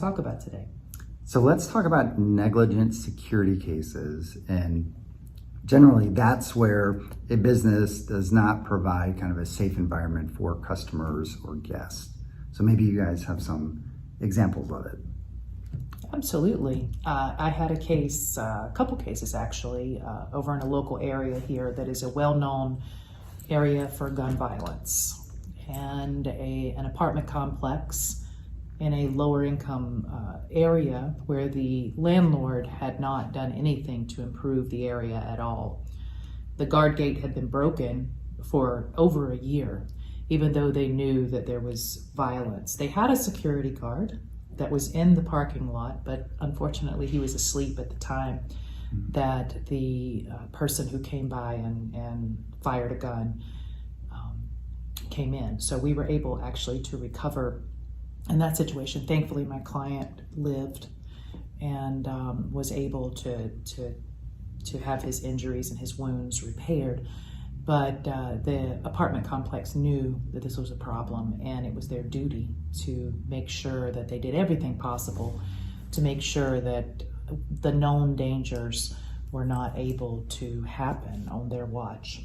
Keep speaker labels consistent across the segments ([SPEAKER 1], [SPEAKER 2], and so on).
[SPEAKER 1] talk about today.
[SPEAKER 2] So let's talk about negligent security cases. And generally, that's where a business does not provide kind of a safe environment for customers or guests. So maybe you guys have some examples of it.
[SPEAKER 1] Absolutely. I had a case, a couple cases actually, over in a local area here that is a well-known area for gun violence, and an apartment complex in a lower income area where the landlord had not done anything to improve the area at all. The guard gate had been broken for over a year, even though they knew that there was violence. They had a security guard that was in the parking lot, but unfortunately he was asleep at the time that the person who came by and fired a gun came in. So we were able actually to recover in that situation. Thankfully, my client lived and was able to have his injuries and his wounds repaired. But the apartment complex knew that this was a problem, and it was their duty to make sure that they did everything possible to make sure that the known dangers were not able to happen on their watch.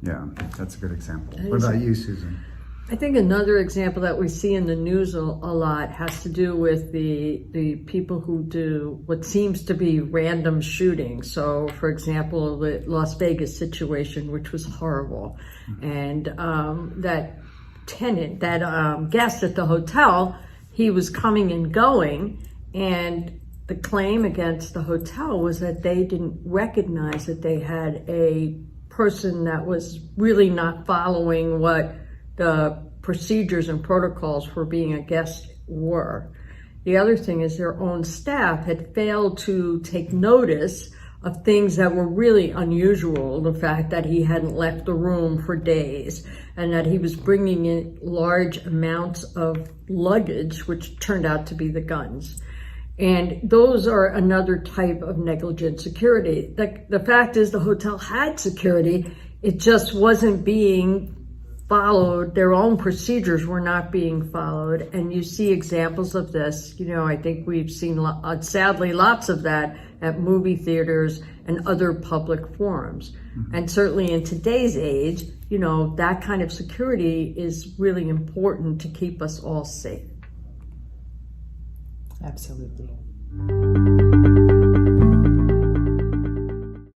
[SPEAKER 2] Yeah, that's a good example. What about you, Susan?
[SPEAKER 3] I think another example that we see in the news a lot has to do with the people who do what seems to be random shootings. So, for example, the Las Vegas situation, which was horrible, and that tenant, that guest at the hotel, he was coming and going, and the claim against the hotel was that they didn't recognize that they had a person that was really not following what the procedures and protocols for being a guest were. The other thing is their own staff had failed to take notice of things that were really unusual. The fact that he hadn't left the room for days and that he was bringing in large amounts of luggage, which turned out to be the guns. And those are another type of negligent security. The fact is the hotel had security, it just wasn't being followed. Their own procedures were not being followed. And you see examples of this. You know, I think we've seen, sadly, lots of that at movie theaters and other public forums. And certainly in today's age, you know, that kind of security is really important to keep us all safe.
[SPEAKER 1] Absolutely.